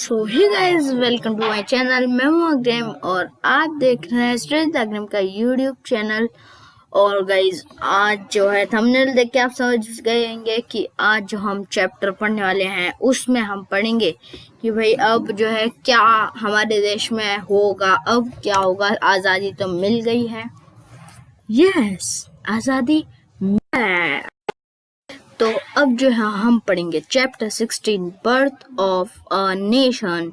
So hey guys, welcome to my channel. मैं हूं अग्रिम और आप देख रहे हैं स्ट्रेंथ अग्रिम का यूट्यूब चैनल। और गाइस, आज जो है थंबनेल देख के आप समझ गए होंगे कि आज जो हम चैप्टर पढ़ने वाले हैं उसमें हम पढ़ेंगे कि भाई अब जो है क्या हमारे देश में होगा, अब क्या होगा। आज़ादी तो मिल गई है, यस आज़ादी है। तो अब जो है हम पढ़ेंगे chapter 16 birth of a nation.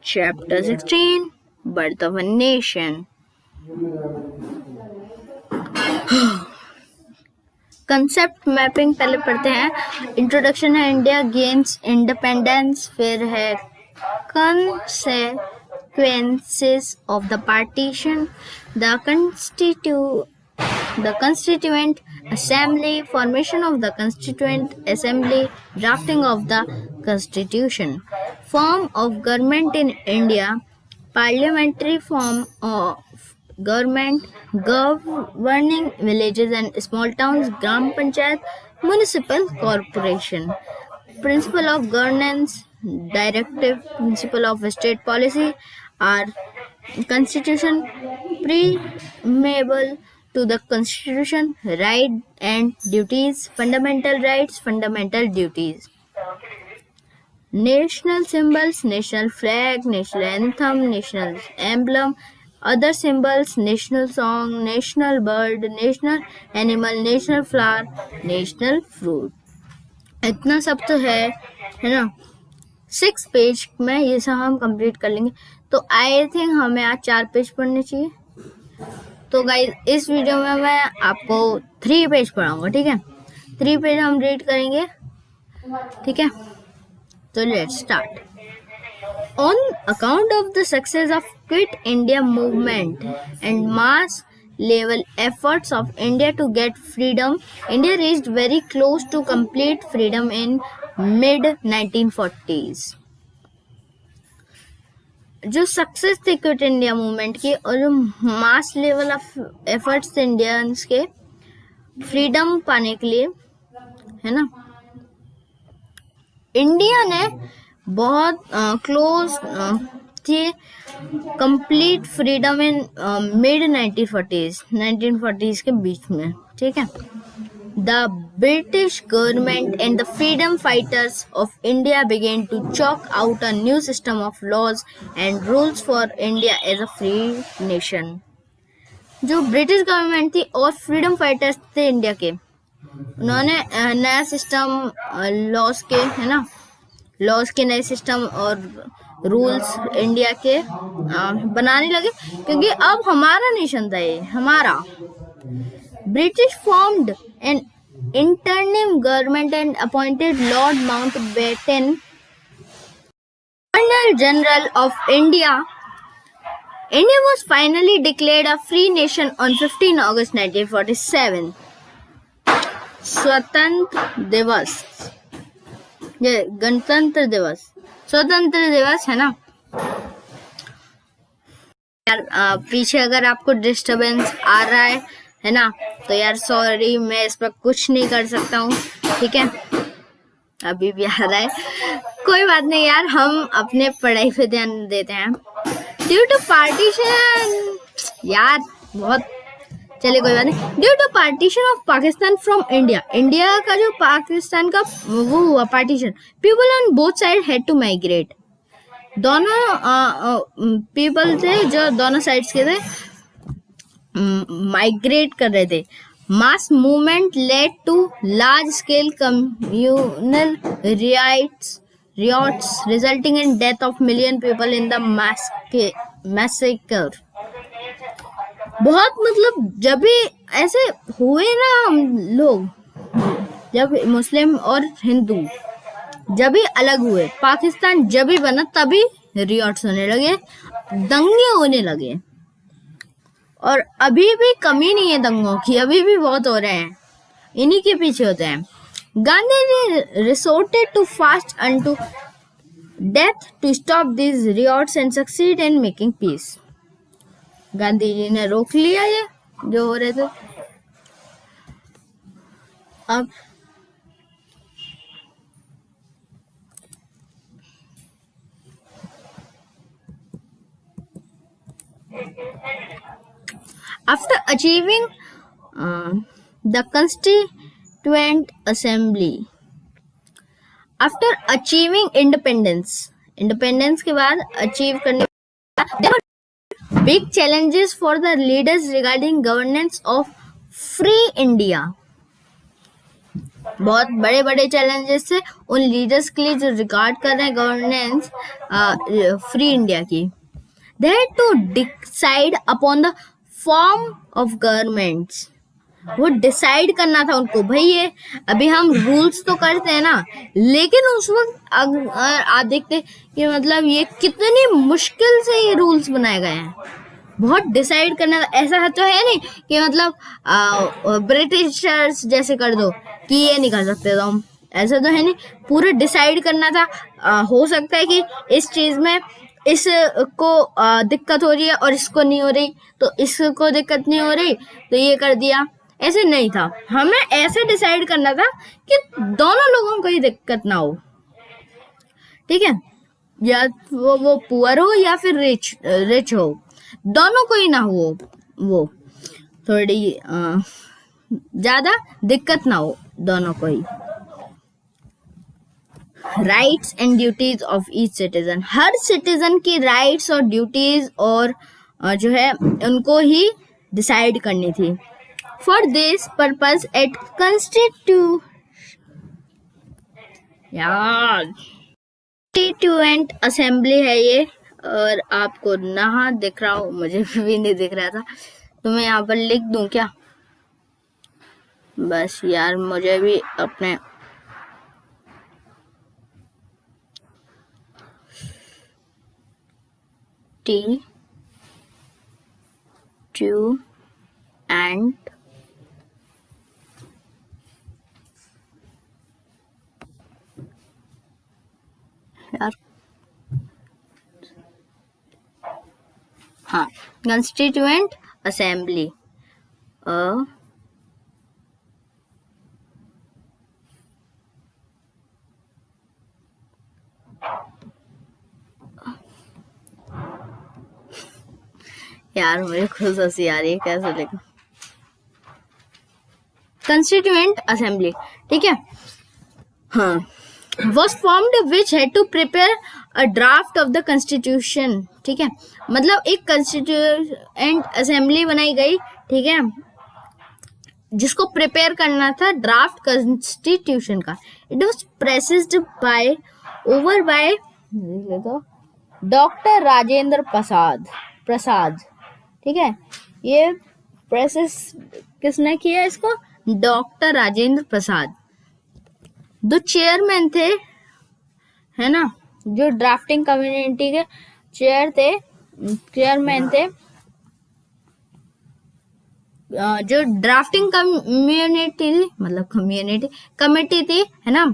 Chapter 16 birth of a nation. Concept mapping पहले पढ़ते हैं। इंट्रोडक्शन है इंडिया गेन्स इंडिपेंडेंस, फिर है consequences of the partition, the constituent assembly, formation of the constituent assembly, drafting of the constitution, form of government in India, parliamentary form of government, governing villages and small towns, gram panchayat, municipal corporation, principle of governance, directive principle of state policy, our constitution, preamble to the constitution, right and duties, fundamental rights, fundamental duties. National symbols, national flag, national anthem, national emblem, other symbols, national song, national bird, national animal, national flower, national fruit. इतना सब तो है ना। 6 page में ये सब हम complete कर लेंगे। तो आई थिंक हमें आज 4 पेज पढ़ने चाहिए। तो गाइस, इस वीडियो में मैं आपको 3 पेज पढ़ाऊंगा, ठीक है। 3 पेज हम रीड करेंगे, ठीक है। तो let's start. On account of the success of Quit India movement and mass level efforts of India to get freedom, India reached very close to complete freedom in mid 1940s. जो success थी quit India movement की और जो mass level of efforts थे Indians के freedom पाने के लिए, है ना, इंडिया ने बहुत क्लोज थी complete freedom in mid 1940s के बीच में, ठीक है। The British government and the freedom fighters of India began to chalk out a new system of laws and rules for India as a free nation. जो British government थी और freedom fighters थे India के, उन्होंने नया system laws के, है ना, लॉज के नए सिस्टम और रूल्स इंडिया के बनाने लगे, क्योंकि अब हमारा नेशन था ये, हमारा। British formed an interim government and appointed Lord Mountbatten Governor General of India. India was finally declared a free nation on 15 August 1947. स्वतंत्र दिवस, ये गणतंत्र दिवस, स्वतंत्र दिवस, है ना यार। पीछे अगर आपको डिस्टरबेंस आ रहा है ना, तो यार सॉरी, मैं इस पर कुछ नहीं कर सकता हूँ, ठीक है। अभी भी आ रहा है, कोई बात नहीं यार, हम अपने पढ़ाई पे ध्यान देते हैं। ड्यू टू पार्टीशन, यार बहुत, चलिए कोई बात नहीं। Due to partition of Pakistan from India, India का जो पाकिस्तान का वो हुआ partition, people on both side had to migrate. दोनों पीपल थे जो दोनों साइड्स के थे, माइग्रेट कर रहे थे। Mass movement led to large scale communal riots resulting in death of million people in the massacre. बहुत, मतलब जब भी ऐसे हुए ना हम लोग, जब मुस्लिम और हिंदू जब भी अलग हुए, पाकिस्तान जब भी बना, तभी रियोट्स होने लगे, दंगे होने लगे। और अभी भी कमी नहीं है दंगों की, अभी भी बहुत हो रहे हैं, इन्हीं के पीछे होते हैं। गांधी ने resorted to fast unto death to stop this riots and succeed in making peace. Gandhi ji ने रोक लिया ये जो हो रहे थे। अब After achieving the Constituent Assembly, after achieving independence के बाद अचीव करने there were big challenges for the leaders regarding governance of free India. बहुत बड़े बड़े चैलेंजेस थे उन लीडर्स के लिए जो रिगार्ड कर रहे हैं गवर्नेंस फ्री इंडिया की. They had to decide upon the form of governments. वो डिसाइड करना था उनको, भाई ये अभी हम रूल्स तो करते हैं ना, लेकिन उस वक्त आप देखते कि मतलब ये कितनी मुश्किल से ये रूल्स बनाए गए हैं. बहुत डिसाइड करना था. ऐसा तो है नहीं कि मतलब ब्रिटिशर्स जैसे कर दो कि ये नहीं कर सकते तो हम, ऐसा तो है नहीं. पूरे डिसाइड करना था. हो सकता है कि इस चीज में इसको दिक्कत हो रही है और इसको नहीं हो रही, तो इसको दिक्कत नहीं हो रही तो ये कर दिया. ऐसे नहीं था, हमें ऐसे डिसाइड करना था कि दोनों लोगों को ही दिक्कत ना हो. ठीक है, या वो पुअर हो या फिर रिच हो, दोनों को ही ना हो, वो थोड़ी ज्यादा दिक्कत ना हो दोनों को ही. Rights and duties of each citizen, हर सिटीजन की राइट्स और ड्यूटीज और जो है उनको ही डिसाइड करनी थी. For this purpose at constituent assembly है ये, और आपको ना दिख रहा हो, मुझे भी नहीं दिख रहा था, तो मैं यहाँ पर लिख दूं क्या? बस यार मुझे भी अपने T2 and यार हाँ, कंस्टिट्यूएंट असेंबली यार मुझे खुद हंसी आ रही है, कैसे लिखूं? कंस्टिट्यूएंट असेंबली, ठीक है. हाँ, was formed which had to prepare a draft of the constitution. ठीक है, मतलब एक कंस्टिट्यूएंट असेंबली बनाई गई, ठीक है, जिसको प्रिपेयर करना था ड्राफ्ट कॉन्स्टिट्यूशन का. It was presided by doctor Rajendra Prasad. ठीक है, ये प्रेसिस किसने किया इसको? डॉक्टर राजेंद्र प्रसाद. दो चेयरमैन थे, है ना, जो ड्राफ्टिंग कम्युनिटी के चेयरमैन थे, जो ड्राफ्टिंग कमेटी थी, है ना,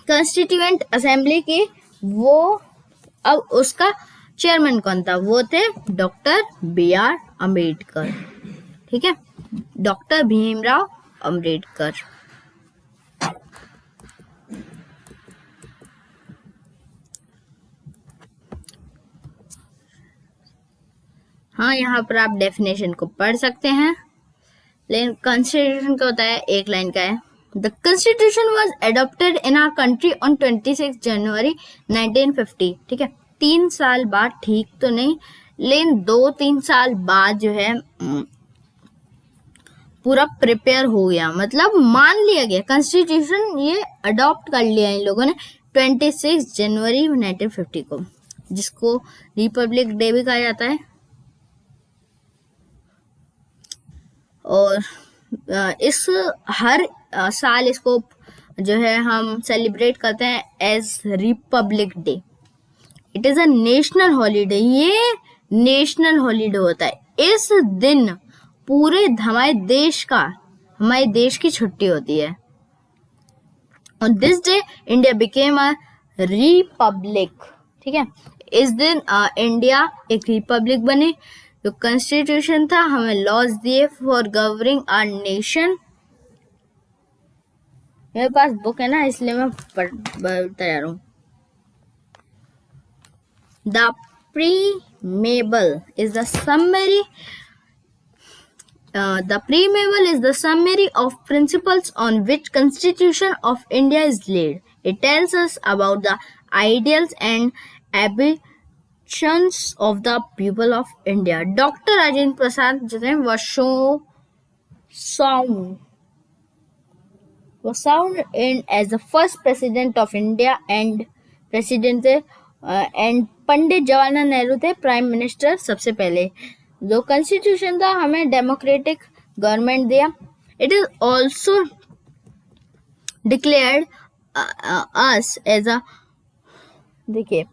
कंस्टिट्यूएंट असेंबली की. वो अब उसका चेयरमैन कौन था? वो थे डॉक्टर B.R. अम्बेडकर. ठीक है, डॉक्टर भीमराव अम्बेडकर. हाँ, यहाँ पर आप डेफिनेशन को पढ़ सकते हैं, लेकिन कॉन्स्टिट्यूशन का होता है एक लाइन का है. The constitution was adopted in our country on 26 January 1950. ठीक है, 3 साल बाद, ठीक तो नहीं लेकिन 2-3 साल बाद जो है पूरा प्रिपेयर हो गया, मतलब मान लिया गया कॉन्स्टिट्यूशन, ये अडॉप्ट कर लिया इन लोगों ने 26 जनवरी 1950 को, जिसको रिपब्लिक डे भी कहा जाता है. और इस हर साल इसको जो है हम सेलिब्रेट करते हैं as republic day. It is a national holiday. ये नेशनल हॉलीडे होता है. इस दिन पूरे हमारे देश की छुट्टी होती है. On this day India became a republic. ठीक है, इस दिन इंडिया एक रिपब्लिक बने. जो कॉन्स्टिट्यूशन था, हमें लॉज दिए फॉर गवर्निंग आवर नेशन. मेरे पास बुक है ना, इसलिए मैं पढ़ता जा रहा हूँ. The preamble is the summary. The preamble is the summary of principles on which Constitution of India is laid. It tells us about the ideals and ambitions of the people of India. Dr. Rajendra Prasad was sworn in as the first president of India and Pandit Jawaharlal Nehru थे prime minister सबसे पहले. जो constitution था हमें democratic government दिया. It is also declared us as a देखिए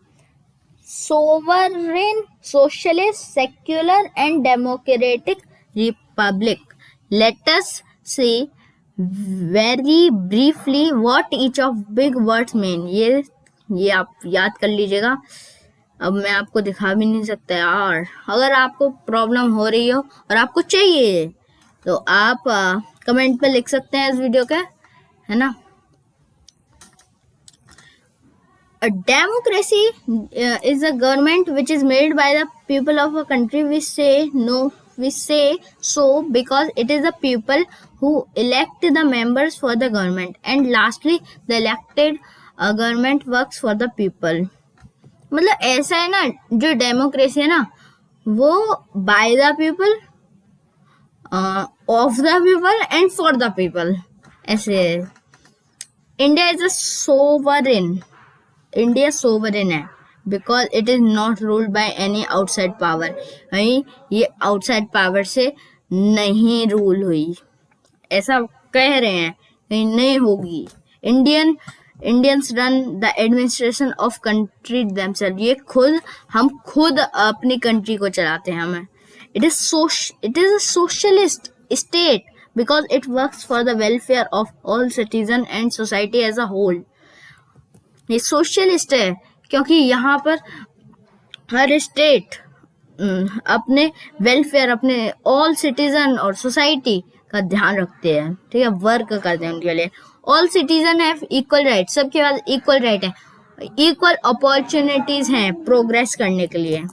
sovereign socialist secular and democratic republic. Let us see very briefly what each of big words mean. ये आप याद कर लीजिएगा. अब मैं आपको दिखा भी नहीं सकता यार. अगर आपको प्रॉब्लम हो रही हो और आपको चाहिए तो आप कमेंट पे लिख सकते हैं इस वीडियो का, है ना. A democracy is a government which is made by the people of a country. We say so because it is the people who elect the members for the government, and lastly the elected government works for the people. मतलब ऐसा है ना, जो democracy है ना वो by the people, of the people and for the people ऐसे है. India is a sovereign. India sovereign है because it is not ruled by any outside power. ये आउटसाइड पावर से नहीं रूल हुई ऐसा कह रहे हैं, कहीं नहीं होगी. Indians run the administration of country themselves. ये हम खुद अपनी कंट्री को चलाते हैं. हमें it is a socialist state because it works for the welfare of all citizens and society as a whole. ये सोशलिस्ट है क्योंकि यहाँ पर हर स्टेट अपने वेलफेयर, अपने ऑल सिटीजन और सोसाइटी का ध्यान रखते हैं. ठीक है, वर्क करते हैं उनके लिए. All citizen have equal right. सबके पास इक्वल राइट है, इक्वल अपॉर्चुनिटीज हैं प्रोग्रेस करने के लिए.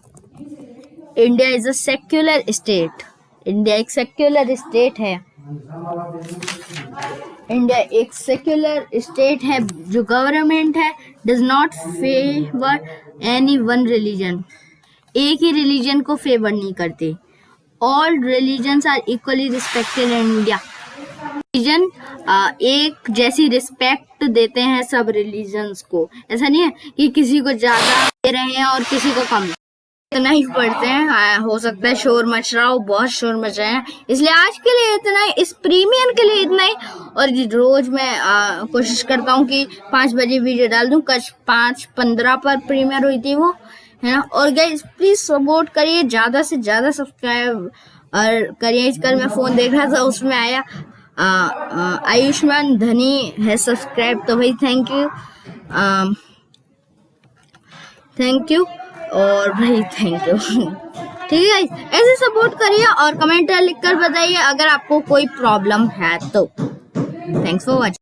India is a secular state. India एक सेक्युलर स्टेट है. इंडिया एक सेक्युलर स्टेट है. जो गवर्नमेंट है does not favour any one religion. एक ही रिलीजन को फेवर नहीं करती. All religions are equally respected in India. Religion एक जैसी रिस्पेक्ट देते हैं सब रिलीजन्स को. ऐसा नहीं है कि किसी को ज्यादा दे रहे हैं और किसी को कम. इतना ही पढ़ते हैं. हो सकता है शोर मच रहा हो, बहुत शोर मच रहे हैं, इसलिए आज के लिए इतना ही, इस प्रीमियम के लिए इतना ही. और रोज मैं कोशिश करता हूँ कि 5 बजे वीडियो डाल दूँ. कल 5:15 पर प्रीमियर हुई थी वो, है ना. और गाइस प्लीज सपोर्ट करिए, ज्यादा से ज्यादा सब्सक्राइब और करिए. कल मैं फोन देख रहा था उसमें आया आयुष्मान धनी है सब्सक्राइब, तो भाई थैंक यू और भाई थैंक यू. ठीक है, ऐसे सपोर्ट करिए और कमेंट लिख कर बताइए अगर आपको कोई प्रॉब्लम है तो. Thanks for watching.